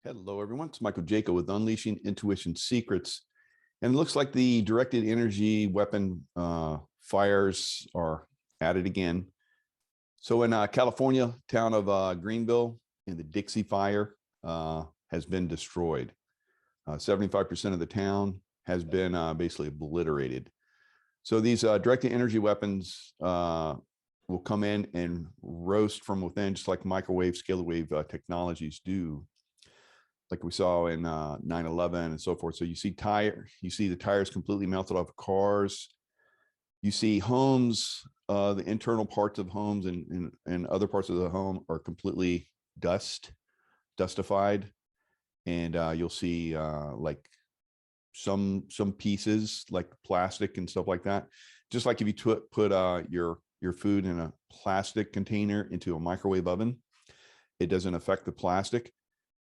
Hello, everyone. It's Michael Jaco with Unleashing Intuition Secrets. And it looks like the directed energy weapon fires are at it again. So in California, town of Greenville, and the Dixie Fire has been destroyed. 75% of the town has been basically obliterated. So these directed energy weapons will come in and roast from within, just like microwave, scalar wave technologies do, like we saw in 9/11 and so forth. So you see the tires completely melted off of cars. You see homes, the internal parts of homes and other parts of the home are completely dustified. And you'll see like some pieces like plastic and stuff like that. Just like if you put your food in a plastic container into a microwave oven, it doesn't affect the plastic.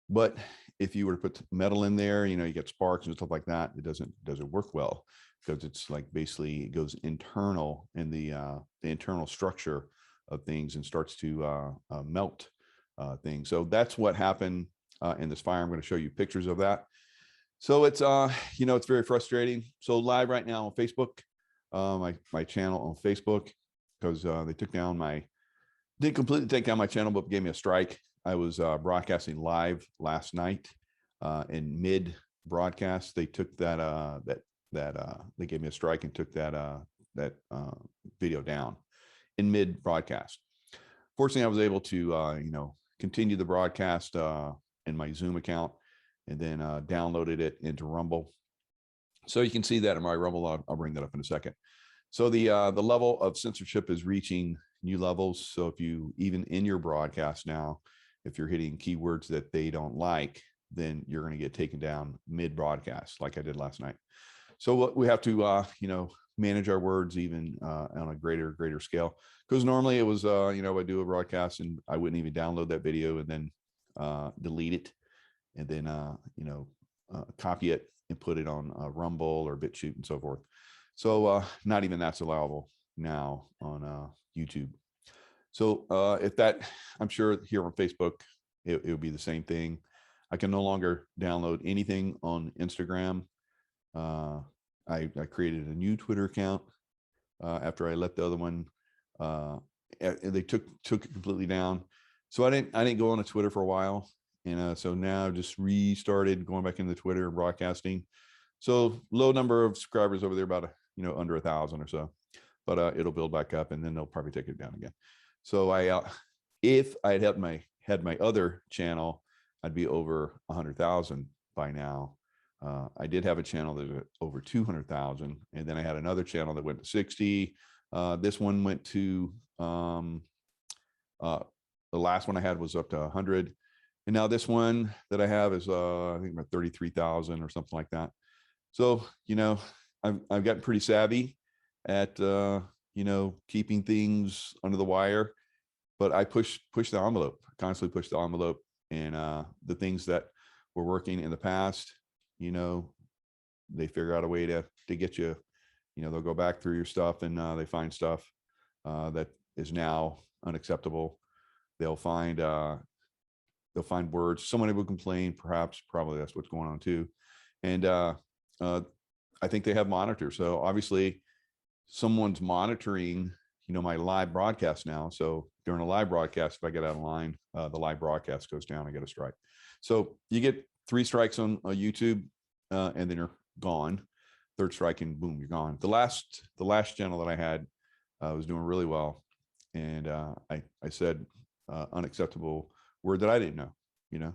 But if you were to put metal in there, you get sparks and stuff like that, it doesn't work well, because it's like basically it goes internal in the internal structure of things and starts to melt things. So that's what happened in this fire. I'm going to show you pictures of that. So it's it's very frustrating. So live right now on Facebook, my channel on Facebook, because they took down didn't completely take down my channel, but gave me a strike. I was broadcasting live last night. In mid broadcast, they took they gave me a strike and took that video down in mid broadcast. Fortunately, I was able to continue the broadcast in my Zoom account, and then downloaded it into Rumble. So you can see that in my Rumble. I'll bring that up in a second. So the level of censorship is reaching new levels. So if you, even in your broadcast now, if you're hitting keywords that they don't like, then you're going to get taken down mid broadcast, like I did last night. So we have to manage our words even on a greater scale, because normally it was I do a broadcast and I wouldn't even download that video and then delete it, and then copy it and put it on Rumble or BitChute and so forth. So not even that's allowable now on YouTube. So if that, I'm sure here on Facebook, it would be the same thing. I can no longer download anything on Instagram. I created a new Twitter account after I let the other one. They took it completely down. So I didn't go on to Twitter for a while, and so now just restarted going back into Twitter and broadcasting. So low number of subscribers over there, about under 1,000 or so, but it'll build back up, and then they'll probably take it down again. So if I had my other channel, I'd be over 100,000 by now. I did have a channel that was over 200,000, and then I had another channel that went to 60. This one went to the last one I had was up to 100, and now this one that I have is I think about 33,000 or something like that. So I've gotten pretty savvy at keeping things under the wire, but I push the envelope, constantly push the envelope, and the things that were working in the past, they figure out a way to get you. They'll go back through your stuff, and they find stuff that is now unacceptable. They'll find words. Somebody will complain, probably that's what's going on too. And I think they have monitors. So obviously someone's monitoring, my live broadcast now. So during a live broadcast, if I get out of line, the live broadcast goes down, I get a strike. So you get 3 strikes on YouTube, and then you're gone. 3rd strike and boom, you're gone. The last channel that I had was doing really well. And I said unacceptable word that I didn't know,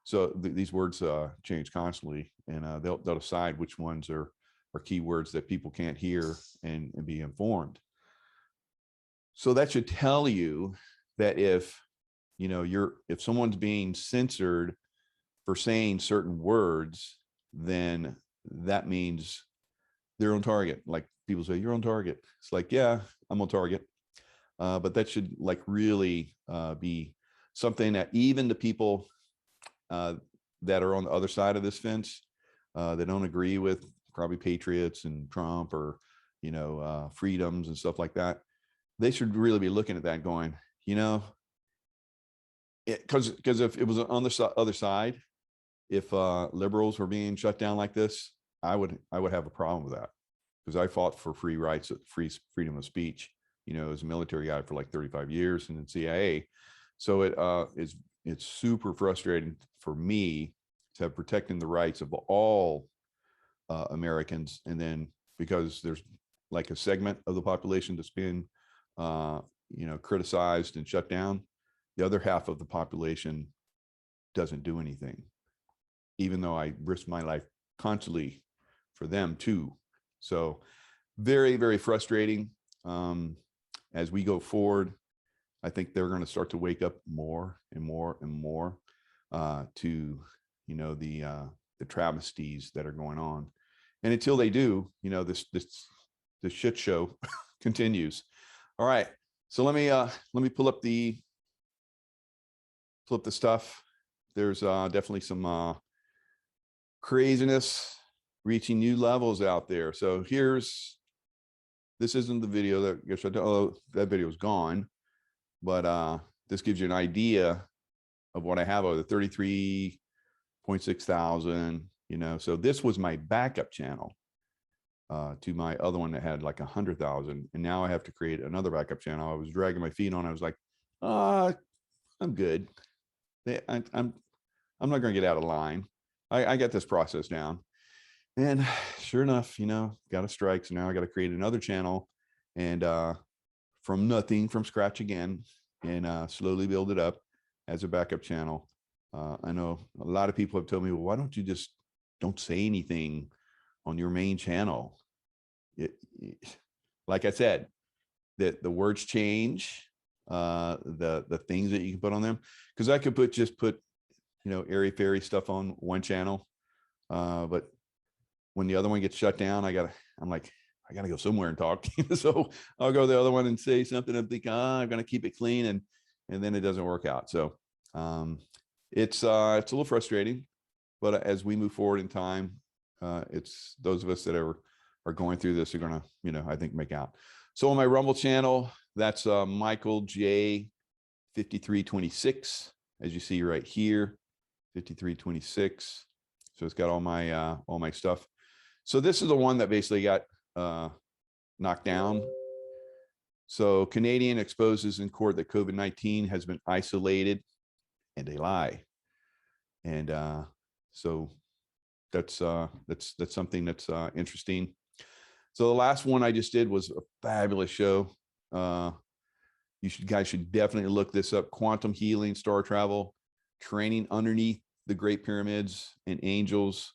So these words change constantly, and they'll decide which ones are keywords that people can't hear and be informed. So that should tell you that if someone's being censored for saying certain words, then that means they're on target. Like people say, you're on target. It's like, yeah, I'm on target. But that should really be something that even the people that are on the other side of this fence, that don't agree with probably patriots and Trump or freedoms and stuff like that, they should really be looking at that going, because if it was on the other side, if liberals were being shut down like this, I would have a problem with that, because I fought for free rights, freedom of speech, as a military guy for like 35 years and in CIA. So it's super frustrating for me to have protecting the rights of all Americans, and then because there's like a segment of the population that's been criticized and shut down, the other half of the population doesn't do anything, even though I risk my life constantly for them too. So very, very frustrating. As we go forward, I think they're going to start to wake up more and more and more to, the travesties that are going on. And until they do, this shit show continues. All right. So let me pull up the stuff. There's definitely some craziness reaching new levels out there. So this isn't the video that video is gone, but this gives you an idea of what I have over the 33.6 thousand, so this was my backup channel to my other one that had like 100,000. And now I have to create another backup channel. I was dragging my feet on. I was like, I'm good. I'm not going to get out of line. I got this process down. And sure enough, got a strike. So now I got to create another channel and from nothing, from scratch again, and slowly build it up as a backup channel. I know a lot of people have told me, well, why don't you just don't say anything on your main channel? Like I said, that the words change, the things that you can put on them, because I could just put airy fairy stuff on one channel, but when the other one gets shut down, I'm like, I gotta go somewhere and talk. So I'll go to the other one and say something and think, I'm gonna keep it clean, and then it doesn't work out. So it's a little frustrating, but as we move forward in time, it's those of us that are going through this are gonna, I think, make out. So on my Rumble channel, that's Michael J 5326, as you see right here, 5326. So it's got all my stuff. So this is the one that basically got knocked down. So Canadian exposes in court that COVID-19 has been isolated, and they lie. And so that's something that's interesting. So the last one I just did was a fabulous show. You guys should definitely look this up. Quantum healing, star travel, training underneath the Great Pyramids and angels.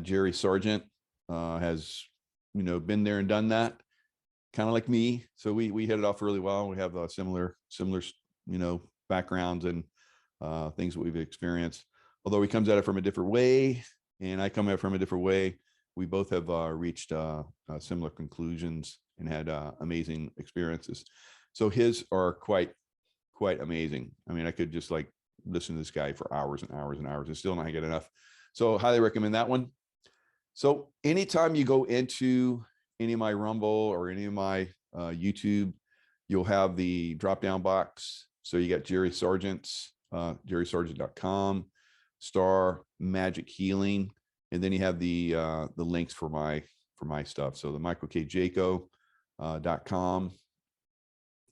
Jerry Sargent has, been there and done that, kind of like me. So we hit it off really well. We have similar, backgrounds and things that we've experienced. Although he comes at it from a different way, and I come at it from a different way, we both have reached similar conclusions and had amazing experiences. So his are quite amazing. I mean, I could just like listen to this guy for hours and hours and hours and still not get enough. So highly recommend that one. So anytime you go into any of my Rumble or any of my YouTube, you'll have the drop down box. So you got Jerry Sargent's, jerrysargent.com, Star Magic Healing, and then you have the links for my stuff. So the michaelkjaco.com.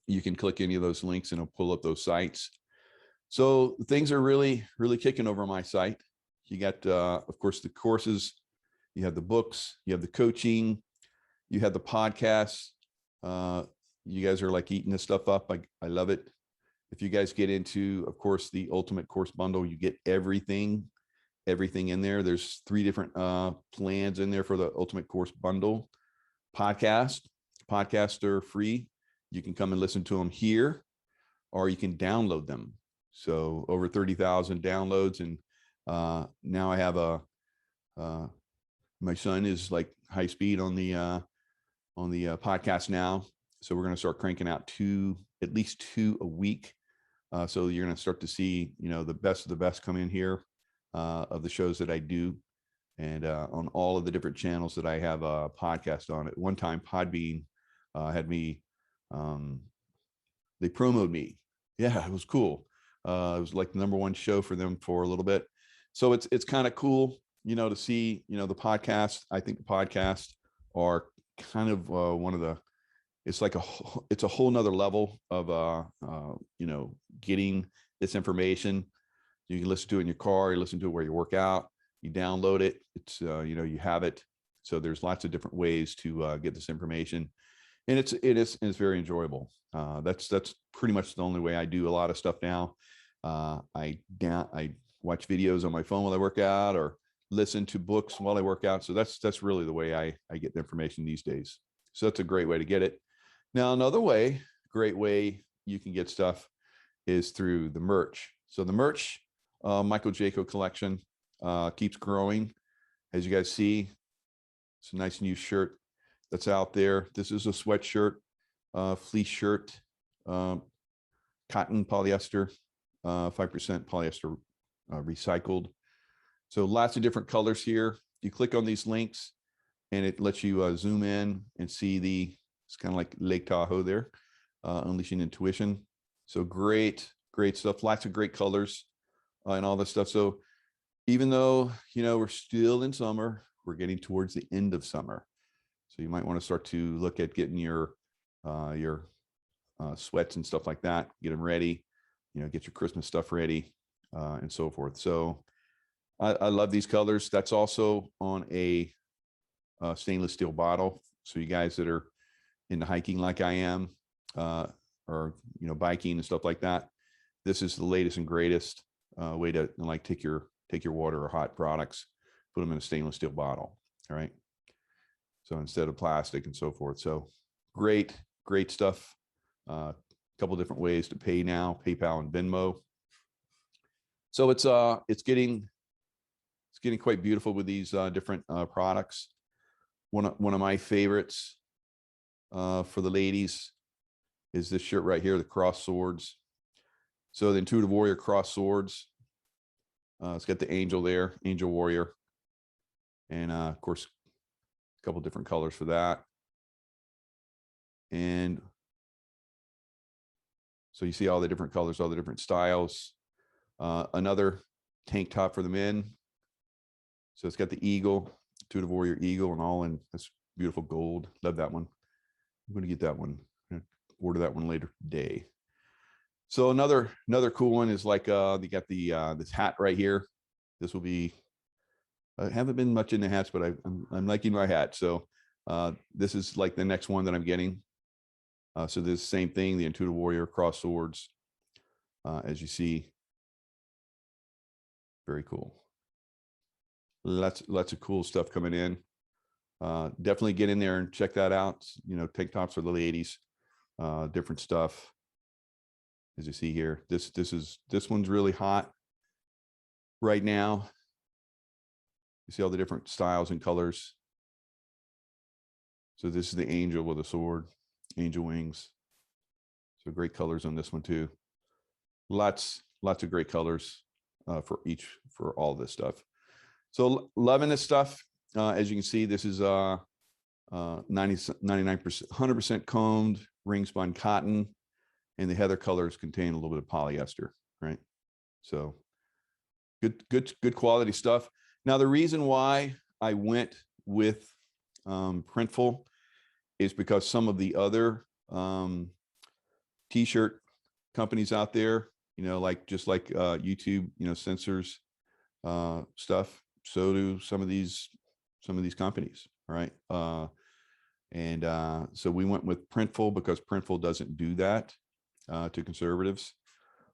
You can click any of those links and it'll pull up those sites. So things are really, really kicking over my site. You got, of course, the courses, you have the books, you have the coaching, you have the podcasts. You guys are like eating this stuff up. I love it. If you guys get into, of course, the Ultimate Course Bundle, you get everything in there. There's 3 different plans in there for the Ultimate Course Bundle. Podcasts are free. You can come and listen to them here, or you can download them. So over 30,000 downloads. And now I have my son is like high speed on the podcast now. So we're going to start cranking out at least two a week. So you're going to start to see, the best of the best come in here of the shows that I do. And on all of the different channels that I have a podcast on. At one time, Podbean had me, they promoted me. Yeah, it was cool. It was like the #1 show for them for a little bit. So it's kind of cool, to see, the podcast. I think the podcasts are kind of one of the, it's like it's a whole nother level of, getting this information. You can listen to it in your car, you listen to it where you work out, you download it. It's, you have it. So there's lots of different ways to get this information, and it's very enjoyable. That's pretty much the only way I do a lot of stuff now. I watch videos on my phone while I work out, or listen to books while I work out. So that's really the way I get the information these days. So that's a great way to get it. Now, another great way you can get stuff is through the merch. So the merch, Michael Jaco collection, keeps growing. As you guys see, it's a nice new shirt that's out there. This is a sweatshirt, fleece shirt, cotton polyester, 5% polyester recycled. So lots of different colors here. You click on these links and it lets you zoom in and see it's kind of like Lake Tahoe there, unleashing intuition. So great stuff, lots of great colors and all this stuff. So even though, we're still in summer, we're getting towards the end of summer. So you might want to start to look at getting your sweats and stuff like that, get them ready, get your Christmas stuff ready, and so forth. So I love these colors. That's also on a stainless steel bottle. So you guys that are into hiking like I am, or biking and stuff like that, this is the latest and greatest way to take your water or hot products, put them in a stainless steel bottle. All right. So instead of plastic and so forth. So great stuff. A couple different ways to pay now, PayPal and Venmo. So it's getting quite beautiful with these different products. One of my favorites for the ladies is this shirt right here, the cross swords. So the Intuitive Warrior cross swords. It's got the angel there, angel warrior, and of course a couple different colors for that. And so you see all the different colors, all the different styles. Another tank top for the men. So it's got the eagle, Intuitive Warrior eagle, and all in this beautiful gold. Love that one. I'm going to get that one. I'm going to order that one later today. So another cool one is like they got the this hat right here. This will be, I haven't been much into hats, but I'm liking my hat. So this is like the next one that I'm getting. So this same thing, the Intuitive Warrior cross swords, as you see. Very cool. Lots of cool stuff coming in. Definitely get in there and check that out. Tank tops for the ladies, different stuff. As you see here, this one's really hot right now. You see all the different styles and colors. So this is the angel with a sword, angel wings. So great colors on this one too. Lots of great colors for all this stuff. So loving this stuff. As you can see, this is 99%, 100% combed ring spun cotton, and the heather colors contain a little bit of polyester, right? So good quality stuff. Now, the reason why I went with Printful is because some of the other t-shirt companies out there, like YouTube, censors stuff. So do some of these companies, right? So we went with Printful because Printful doesn't do that to conservatives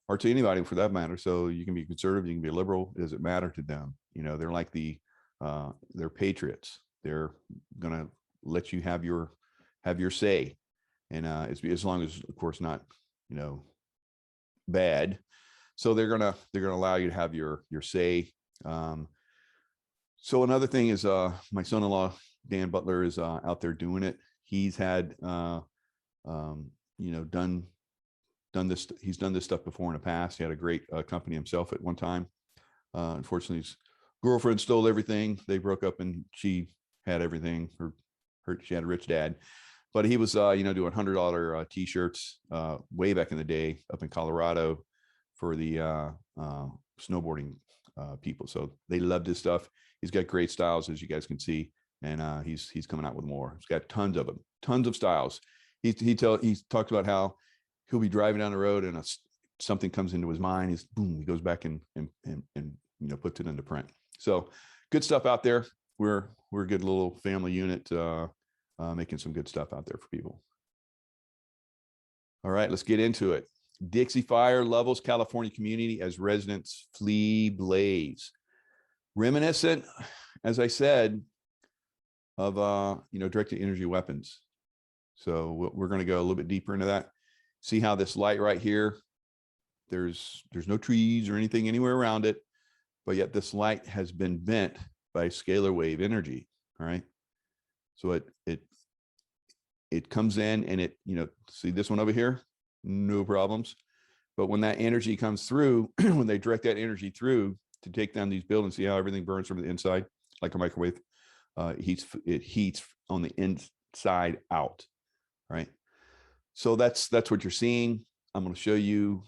or to anybody for that matter. So you can be conservative, you can be liberal. It doesn't matter to them. They're like they're patriots. They're gonna let you have your say, and as long as, of course, not bad. So they're gonna allow you to have your say. So another thing is my son-in-law Dan Butler is out there doing it. He's had done this. He's done this stuff before in the past. He had a great company himself at one time. Unfortunately, his girlfriend stole everything. They broke up, and she had everything. She had a rich dad, but he was doing $100 t-shirts way back in the day up in Colorado for the snowboarding people. So they love this stuff. He's got great styles, as you guys can see, and he's coming out with more. He's got tons of them, tons of styles. He talked about how he'll be driving down the road and something comes into his mind. He's boom, he goes back and puts it into print. So good stuff out there. We're a good little family unit, making some good stuff out there for people. All right, let's get into it. Dixie Fire, Lovell's California community as residents flee blaze. Reminiscent, as I said, of directed energy weapons. So we're going to go a little bit deeper into that. See how this light right here, there's no trees or anything anywhere around it, but yet this light has been bent by scalar wave energy. All right. So it comes in and it, see this one over here, no problems. But when that energy comes through, when they direct that energy through to take down these buildings, see how everything burns from the inside like a microwave. It heats on the inside out, right? So that's what you're seeing. I'm going to show you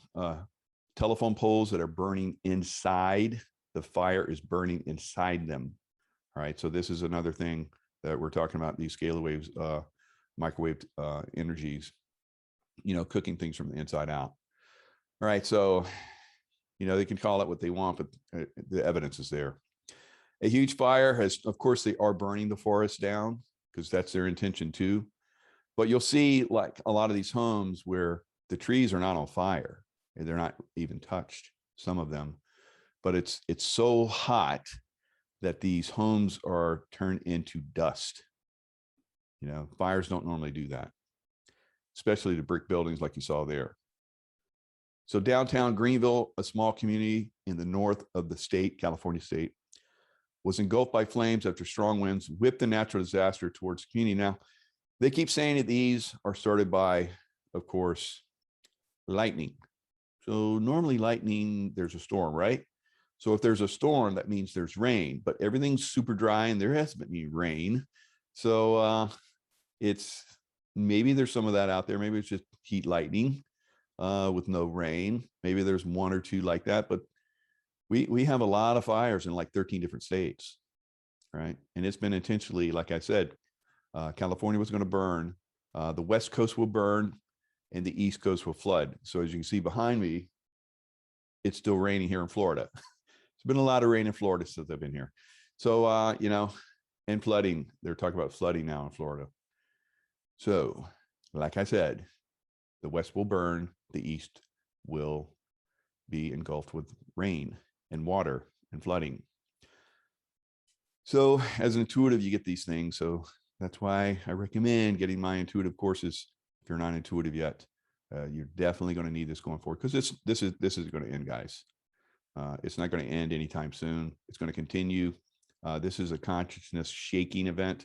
telephone poles that are burning inside. The fire is burning inside them. All right. So this is another thing that we're talking about, these scalar waves, microwave energies, cooking things from the inside out. All right. So, they can call it what they want, but the evidence is there. A huge fire has, of course, they are burning the forest down because that's their intention too. But you'll see like a lot of these homes where the trees are not on fire and they're not even touched, some of them, but it's so hot that these homes are turned into dust. Fires don't normally do that, especially the brick buildings like you saw there. So downtown Greenville, a small community in the north of the state, California state, was engulfed by flames after strong winds whipped the natural disaster towards the community. Now, they keep saying that these are started by, of course, lightning. So normally lightning, there's a storm, right? So if there's a storm, that means there's rain, but everything's super dry and there hasn't been any rain. So it's maybe there's some of that out there. Maybe it's just heat lightning with no rain. Maybe there's one or two like that, but we have a lot of fires in like 13 different states, right? And it's been intentionally, like I said, California was going to burn, the West Coast will burn, and the East Coast will flood. So as you can see behind me, it's still raining here in Florida. It's been a lot of rain in Florida since I've been here. So, and flooding, they're talking about flooding now in Florida. So, like I said, the West will burn, the East will be engulfed with rain and water and flooding. So as an intuitive, you get these things. So that's why I recommend getting my intuitive courses. If you're not intuitive yet, you're definitely going to need this going forward, because this is going to end, guys. It's not going to end anytime soon. It's going to continue. This is a consciousness shaking event.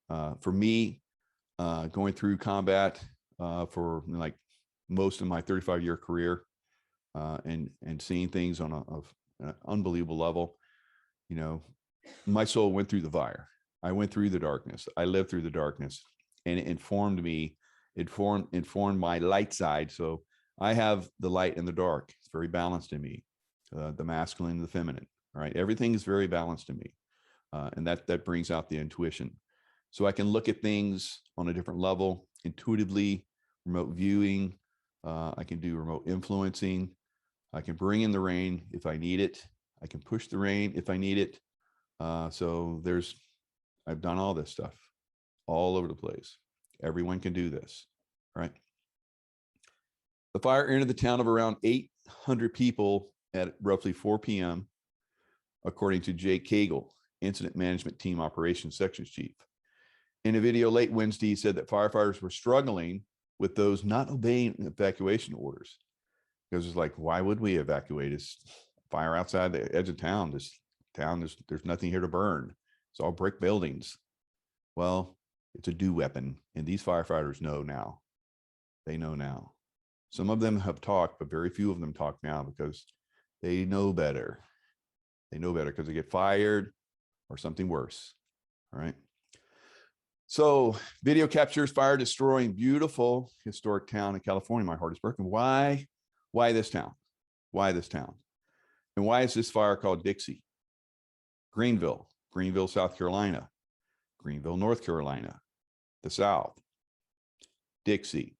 For me, going through combat for like most of my 35-year career, and seeing things on an unbelievable level, my soul went through the fire. I went through the darkness. I lived through the darkness, and it informed me. It informed my light side. So I have the light and the dark. It's very balanced in me, the masculine and the feminine. All right, everything is very balanced in me, and that brings out the intuition. So I can look at things on a different level, intuitively, remote viewing. I can do remote influencing. I can bring in the rain if I need it. I can push the rain if I need it. So I've done all this stuff all over the place. Everyone can do this, right? The fire entered the town of around 800 people at roughly 4 p.m., according to Jake Cagle, Incident Management Team Operations Sections Chief. In a video late Wednesday, he said that firefighters were struggling with those not obeying evacuation orders. Because it's like, why would we evacuate? It's fire outside the edge of town. There's nothing here to burn. It's all brick buildings. Well, it's a dew weapon, and these firefighters know now. They know now. Some of them have talked, but very few of them talk now because they know better. They know better because they get fired or something worse. All right. So video captures fire destroying beautiful historic town in California. My heart is broken. Why this town? Why this town? And why is this fire called Dixie? Greenville, Greenville, South Carolina, Greenville, North Carolina, the South. Dixie,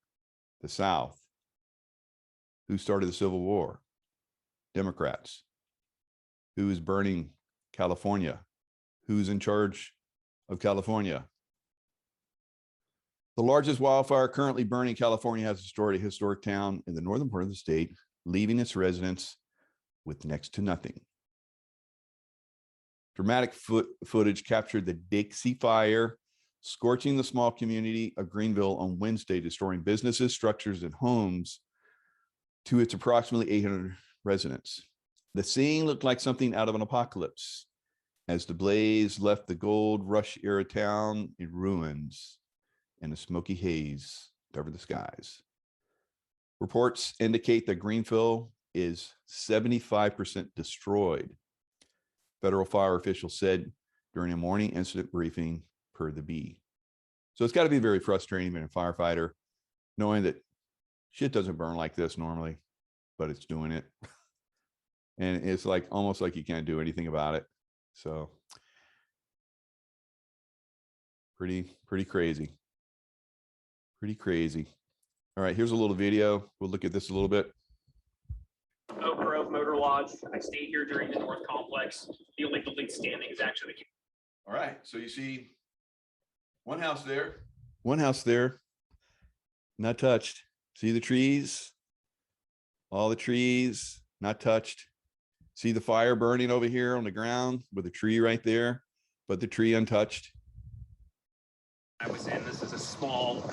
the South. Who started the Civil War? Democrats. Who is burning California? Who's in charge of California? The largest wildfire currently burning California has destroyed a historic town in the northern part of the state, leaving its residents with next to nothing. Dramatic footage captured the Dixie Fire, scorching the small community of Greenville on Wednesday, destroying businesses, structures, and homes to its approximately 800 residents. The scene looked like something out of an apocalypse as the blaze left the gold rush era town in ruins and a smoky haze covered the skies. Reports indicate that Greenville is 75% destroyed. Federal fire officials said during a morning incident briefing per the Bee. So it's got to be very frustrating being a firefighter, knowing that shit doesn't burn like this normally, but it's doing it. And it's like almost like you can't do anything about it. So pretty crazy. Pretty crazy. All right, here's a little video. We'll look at this a little bit. Oak Grove Motor Lodge. I stayed here during the North Complex. The only building standing is actually the. All right, so you see one house there. One house there, not touched. See the trees? All the trees, not touched. See the fire burning over here on the ground with a tree right there, but the tree untouched. I was in. This is a small.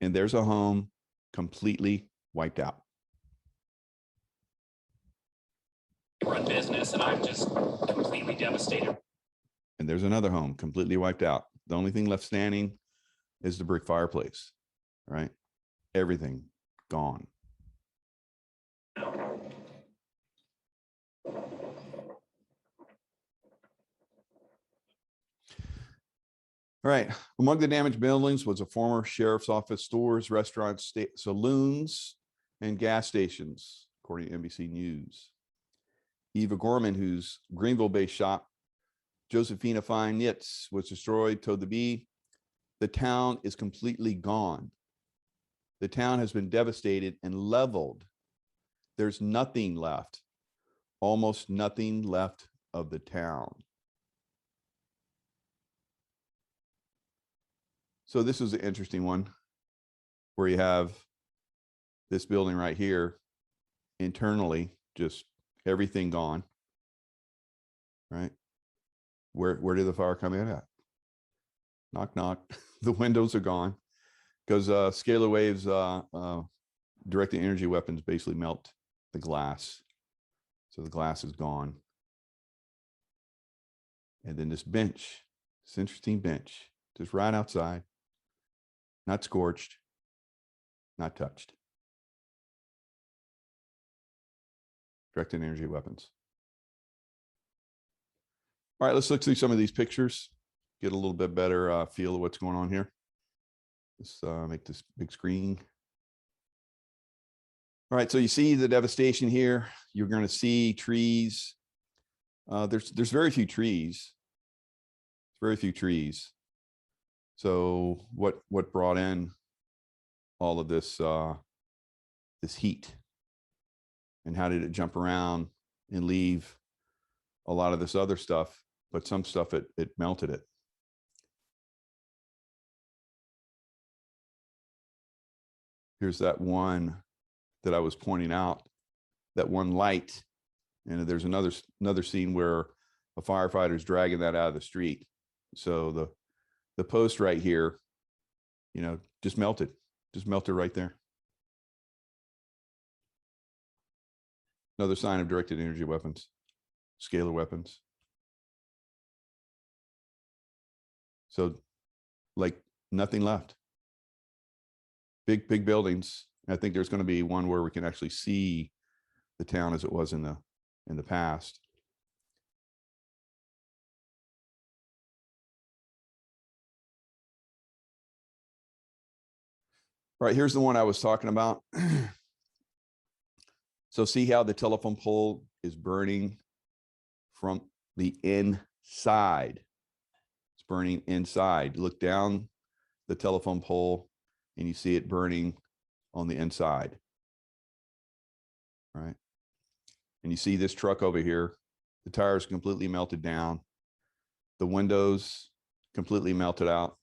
And there's a home completely wiped out. Run business, and I'm just completely devastated. And there's another home completely wiped out. The only thing left standing is the brick fireplace, right? Everything gone. All right. Among the damaged buildings was a former sheriff's office, stores, restaurants, saloons, and gas stations, according to NBC News. Eva Gorman, whose Greenville-based shop, Josephina Fine Knits, was destroyed, told the Bee, the town is completely gone. The town has been devastated and leveled. There's nothing left, almost nothing left of the town. So this is an interesting one where you have this building right here, internally, just everything gone, right? Where did the fire come in at? Knock, knock. The windows are gone because scalar waves, directed energy weapons basically melt the glass. So the glass is gone. And then this bench, this interesting bench, just right outside, not scorched, not touched. Directed energy weapons. All right, let's look through some of these pictures, get a little bit better feel of what's going on here. Let's make this big screen. All right, so you see the devastation here. You're going to see trees. There's very few trees. Very few trees. So what brought in all of this this heat, and how did it jump around and leave a lot of this other stuff? But some stuff it melted it. Here's that one that I was pointing out, that one light, and there's another scene where a firefighter is dragging that out of the street. So the post right here, you know, just melted right there. Another sign of directed energy weapons, scalar weapons. So like nothing left. Big buildings. I think there's going to be one where we can actually see the town as it was in the past. All right, here's the one I was talking about. So see how the telephone pole is burning from the inside. It's burning inside. Look down the telephone pole and you see it burning on the inside. Right. And you see this truck over here, the tires completely melted down. The windows completely melted out.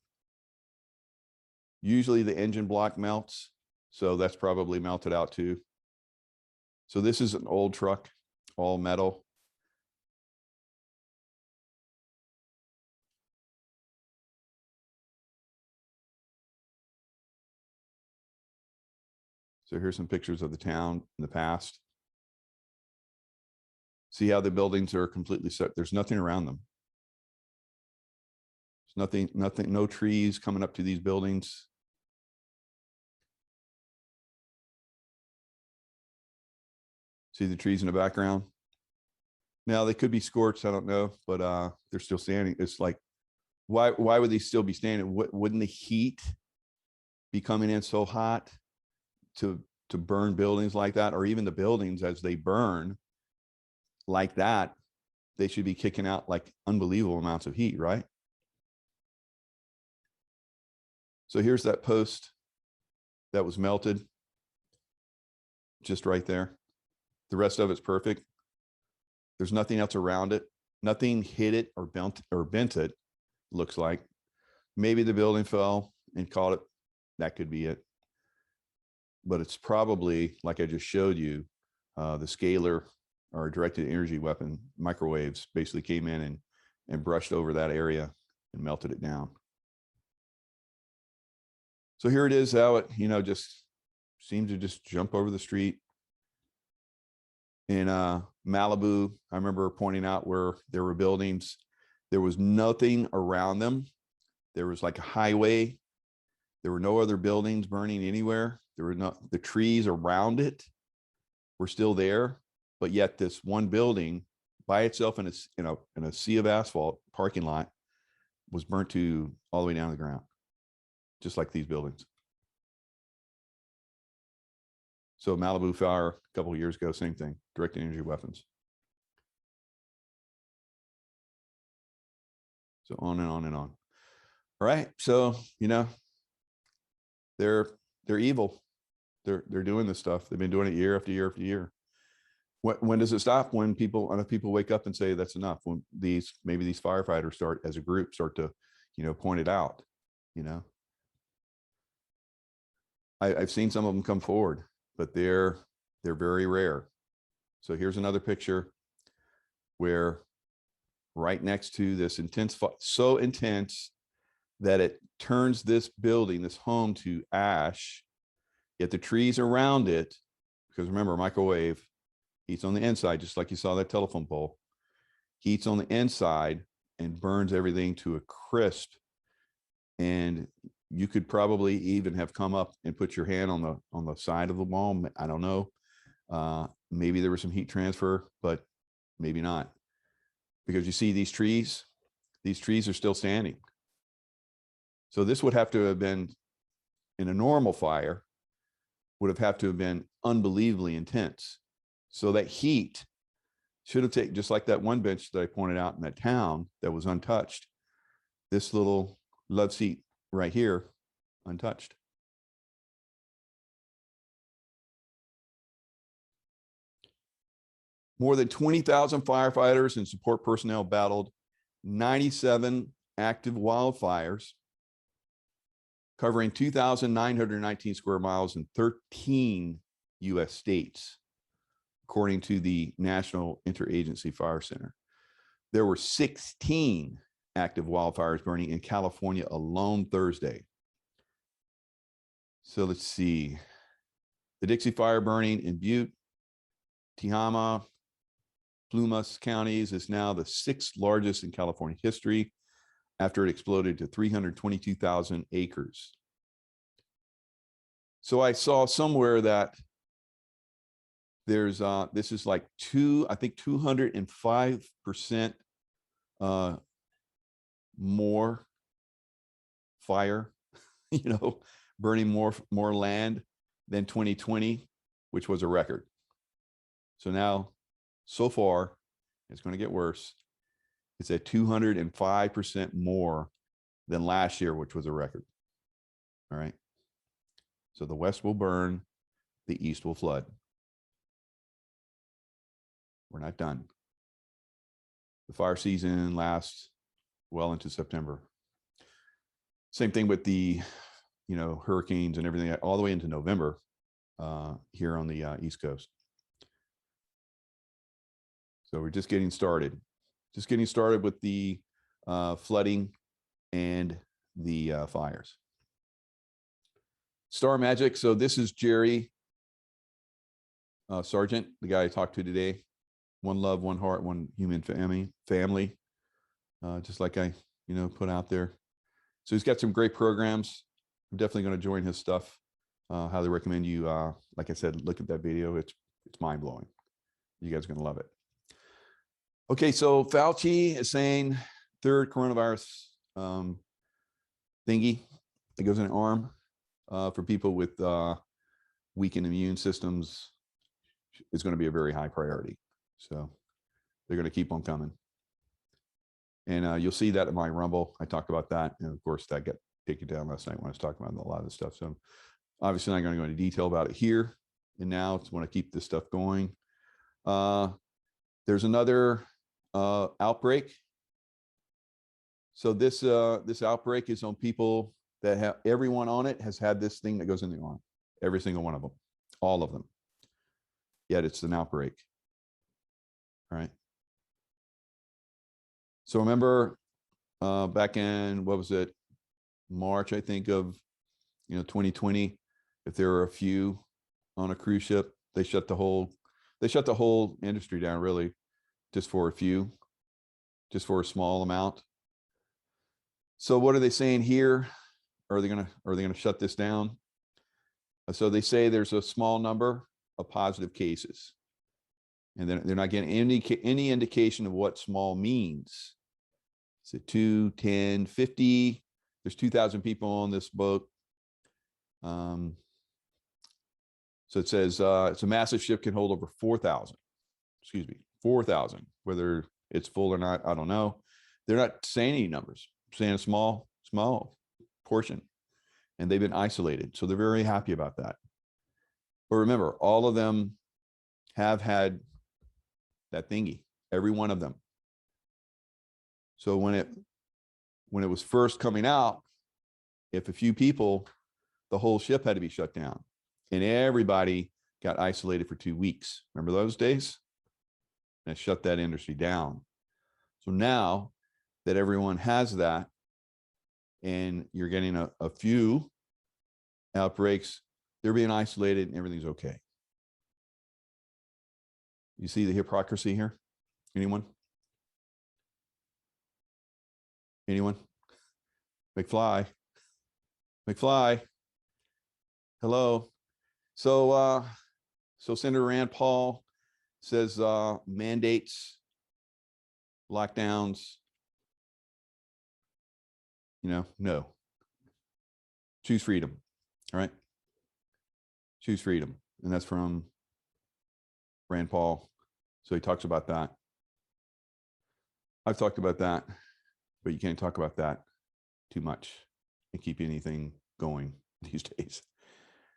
Usually the engine block melts, so that's probably melted out too. So this is an old truck, all metal. So here's some pictures of the town in the past. See how the buildings are completely set. There's nothing around them. There's nothing, no trees coming up to these buildings. See the trees in the background? Now they could be scorched, I don't know, but they're still standing. It's like, why would they still be standing? Wouldn't the heat be coming in so hot to burn buildings like that? Or even the buildings as they burn like that, they should be kicking out like unbelievable amounts of heat, right? So here's that post that was melted just right there. The rest of it's perfect. There's nothing else around it. Nothing hit it or bent it, looks like. Maybe the building fell and caught it. That could be it. But it's probably, like I just showed you, the scalar or directed energy weapon microwaves basically came in and brushed over that area and melted it down. So here it is, how it, just seemed to just jump over the street. In Malibu, I remember pointing out where there were buildings. There was nothing around them. There was like a highway. There were no other buildings burning anywhere. There were not, the trees around it were still there, but yet this one building by itself in a sea of asphalt parking lot was burnt to all the way down to the ground, just like these buildings. So Malibu fire a couple of years ago, same thing, directed energy weapons. So on and on and on. All right, so they're evil. They're doing this stuff. They've been doing it year after year after year. When does it stop? When enough people wake up and say that's enough. When maybe these firefighters start as a group start to point it out. I've seen some of them come forward, but they're very rare. So here's another picture where right next to this intense, so intense that it turns this building, this home, to ash, yet the trees around it, because remember, microwave heats on the inside, just like you saw that telephone pole, heats on the inside and burns everything to a crisp. And you could probably even have come up and put your hand on the side of the wall. I don't know. Maybe there was some heat transfer, but maybe not. Because you see these trees are still standing. So this would have to have been, in a normal fire, would have to have been unbelievably intense. So that heat should have taken, just like that one bench that I pointed out in that town that was untouched, this little love seat right here, untouched. More than 20,000 firefighters and support personnel battled 97 active wildfires, covering 2,919 square miles in 13 U.S. states, according to the National Interagency Fire Center. There were 16 active wildfires burning in California alone Thursday. So let's see. The Dixie Fire burning in Butte, Tehama, Plumas counties is now the 6th largest in California history after it exploded to 322,000 acres. So I saw somewhere that there's this is like 205% more fire, burning more land than 2020, which was a record. So now, so far, it's going to get worse. It's at 205% more than last year, which was a record. All right. So the West will burn, the East will flood. We're not done. The fire season lasts well into September. Same thing with the, hurricanes and everything all the way into November here on the East Coast. So we're just getting started. Just getting started with the flooding and the fires. Star Magic. So this is Jerry Sargent, the guy I talked to today. One love, one heart, one human family. Just like I, put out there. So he's got some great programs. I'm definitely going to join his stuff. Highly recommend you, like I said, look at that video. It's mind blowing. You guys are going to love it. Okay, so Fauci is saying third coronavirus thingy that goes in the arm for people with weakened immune systems is going to be a very high priority. So they're going to keep on coming. And you'll see that in my Rumble. I talked about that. And of course, that got taken down last night when I was talking about a lot of this stuff. So obviously not going to go into detail about it here. And now it's want to keep this stuff going. There's another outbreak. So this outbreak is on people that have, everyone on it has had this thing that goes in the arm. Every single one of them, all of them. Yet it's an outbreak. All right. So remember back in, what was it? March, I think of, 2020, if there were a few on a cruise ship, they shut the whole industry down, really, just for a few, just for a small amount. So what are they saying here? Are they gonna shut this down? So they say there's a small number of positive cases, and then they're not getting any indication of what small means. Is it 2, 10, 50? There's 2,000 people on this boat. So it says it's a massive ship, can hold over 4,000. Excuse me, 4,000. Whether it's full or not, I don't know. They're not saying any numbers. Saying a small portion, and they've been isolated. So they're very happy about that. But remember, all of them have had that thingy, every one of them. So when it was first coming out, if a few people, the whole ship had to be shut down, and everybody got isolated for 2 weeks. Remember those days? And it shut that industry down. So now that everyone has that, and you're getting a few outbreaks, they're being isolated and everything's okay. You see the hypocrisy here? Anyone? McFly? Hello. So Senator Rand Paul says mandates, lockdowns, no. Choose freedom. All right. Choose freedom. And that's from Rand Paul. So he talks about that. I've talked about that, but you can't talk about that too much and keep anything going these days.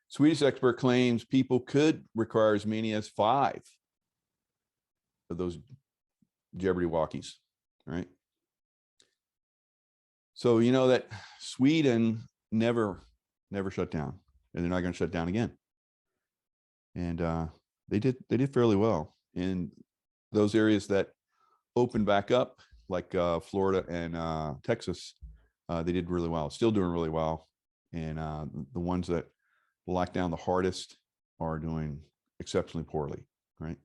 Swedish expert claims people could require as many as 5 of those Jeopardy walkies, right? So you know that Sweden never shut down, and they're not going to shut down again. And they did fairly well in those areas that opened back up, like Florida and Texas. They did really well, still doing really well. And the ones that locked down the hardest are doing exceptionally poorly, right?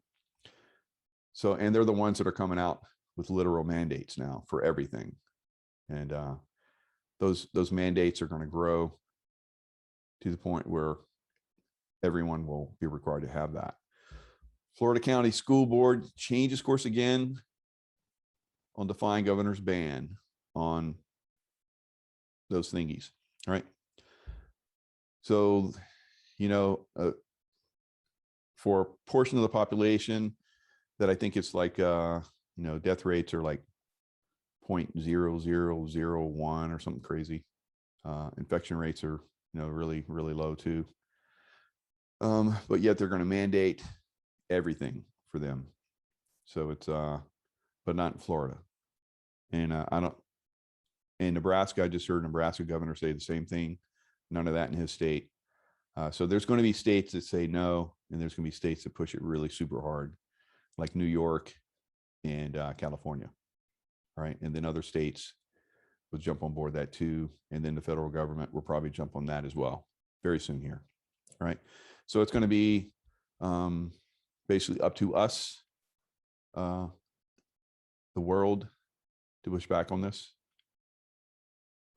So, and they're the ones that are coming out with literal mandates now for everything. And those mandates are going to grow to the point where everyone will be required to have that. Florida County School Board changes course again on defying governor's ban on those thingies. All right. So, for a portion of the population that I think it's like, death rates are like 0.0001 or something crazy. Infection rates are, really, really low too. But yet they're going to mandate everything for them. So it's, but not in Florida. And in Nebraska, I just heard Nebraska governor say the same thing. None of that in his state. So there's going to be states that say no, and there's going to be states that push it really super hard, like New York and California. All right. And then other states will jump on board that too. And then the federal government will probably jump on that as well very soon here. All right. So it's going to be basically up to us, the world, to push back on this.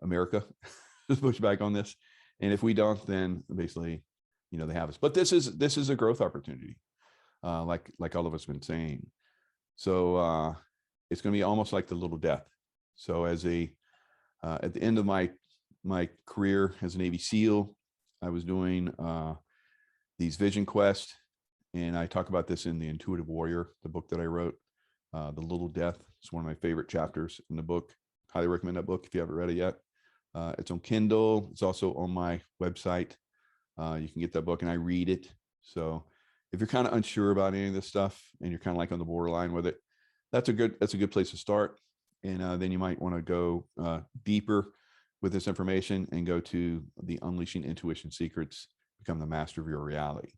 America to push back on this. And if we don't, then basically, they have us. But this is a growth opportunity, like all of us have been saying. So it's going to be almost like the little death. So as at the end of my career as a Navy SEAL, I was doing these vision quests, and I talk about this in The Intuitive Warrior, the book that I wrote. The Little Death. It's one of my favorite chapters in the book. Highly recommend that book if you haven't read it yet. It's on Kindle. It's also on my website. You can get that book, and I read it. So if you're kind of unsure about any of this stuff and you're kind of like on the borderline with it, that's a good place to start. And then you might want to go deeper with this information and go to the Unleashing Intuition Secrets, Become the Master of Your Reality.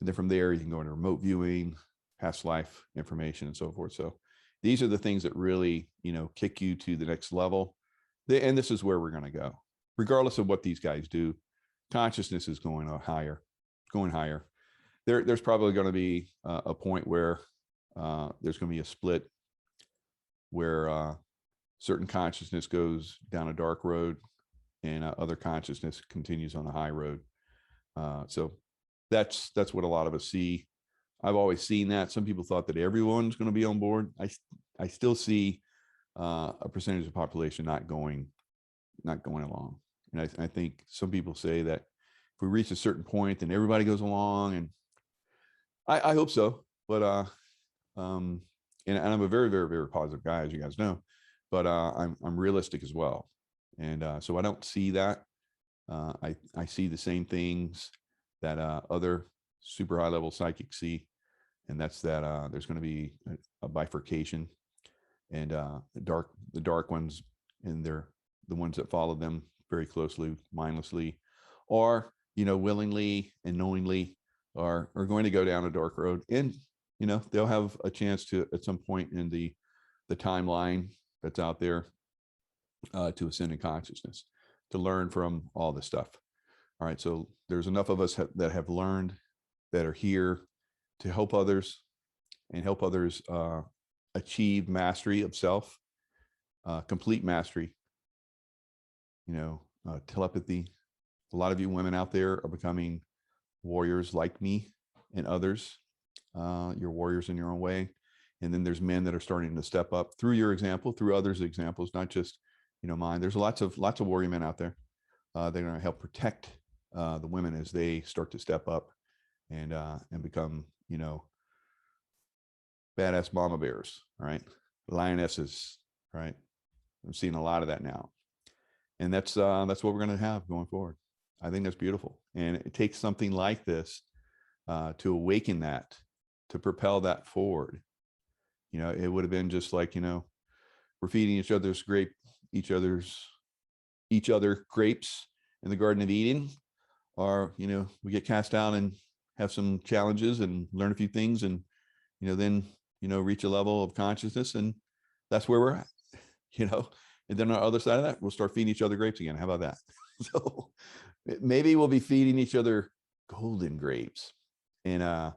And then from there, you can go into remote viewing, past life information, and so forth. So these are the things that really, kick you to the next level. And this is where we're going to go. Regardless of what these guys do, consciousness is going higher. There's probably going to be a point where there's going to be a split where certain consciousness goes down a dark road and other consciousness continues on a high road. So that's what a lot of us see. I've always seen that. Some people thought that everyone's going to be on board. I still see a percentage of the population not going along. And I think some people say that if we reach a certain point, then everybody goes along, and I hope so. But and I'm a very, very, very positive guy, as you guys know. But I'm realistic as well, and so I don't see that. I see the same things that other super high level psychics see, and that's that there's going to be a bifurcation, and the dark ones, and they're the ones that follow them very closely, mindlessly, or willingly and knowingly are going to go down a dark road, and they'll have a chance to at some point in the timeline that's out there to ascend in consciousness, to learn from all this stuff. All right, so there's enough of us that have learned, that are here to help others and help others achieve mastery of self, complete mastery. Telepathy. A lot of you women out there are becoming warriors like me and others. You're warriors in your own way. And then there's men that are starting to step up through your example, through others' examples, not just mine. There's lots of warrior men out there. They're going to help protect the women as they start to step up and become badass mama bears, right? Lionesses, right? I'm seeing a lot of that now, and that's what we're going to have going forward. I think that's beautiful, and it takes something like this to awaken that, to propel that forward. It would have been just like we're feeding each other grapes in the Garden of Eden, or we get cast out and have some challenges and learn a few things, and then reach a level of consciousness, and that's where we're at. And then on the other side of that, we'll start feeding each other grapes again. How about that? So maybe we'll be feeding each other golden grapes and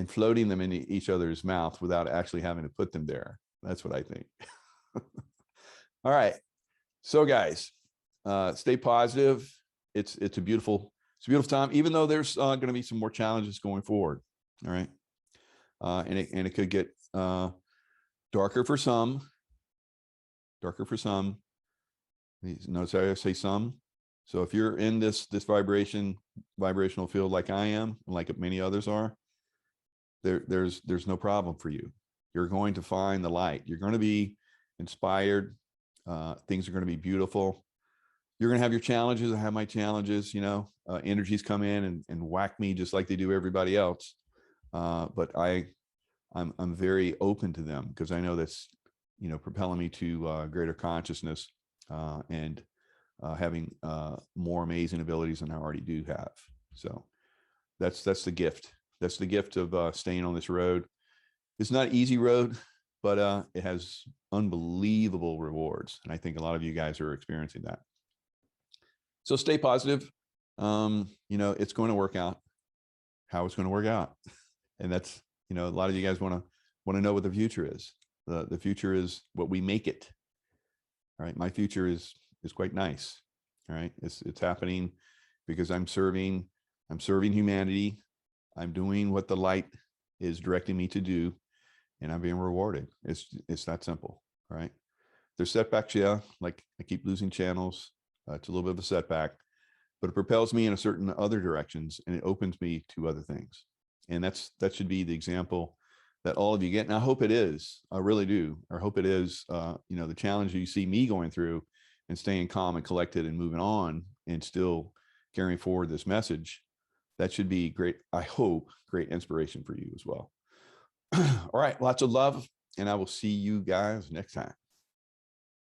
floating them in each other's mouth without actually having to put them there. That's what I think. All right. So guys, stay positive. It's a beautiful time, even though there's going to be some more challenges going forward. All right. And it could get darker for some. Notice how I say some. So if you're in this vibrational field like I am, and like many others are, there's no problem for you. You're going to find the light. You're going to be inspired. Things are going to be beautiful. You're going to have your challenges. I have my challenges, you know, energies come in and whack me just like they do everybody else. But I'm very open to them because I know that's, you know, propelling me to greater consciousness and having more amazing abilities than I already do have. So that's the gift. That's the gift of staying on this road. It's not an easy road, but it has unbelievable rewards. And I think a lot of you guys are experiencing that. So stay positive. You know, it's going to work out. How it's going to work out. And that's, you know, a lot of you guys want to know what the future is. The future is what we make it. All right. My future is quite nice. All right. It's happening because I'm serving humanity. I'm doing what the light is directing me to do, and I'm being rewarded. It's that simple. All right. There's setbacks. Yeah. Like I keep losing channels. It's a little bit of a setback, but it propels me in a certain other directions and it opens me to other things. And that should be the example that all of you get. And I hope it is. I really do. I hope it is, you know, the challenge you see me going through and staying calm and collected and moving on and still carrying forward this message. That should be great. I hope great inspiration for you as well. All right. Lots of love. And I will see you guys next time.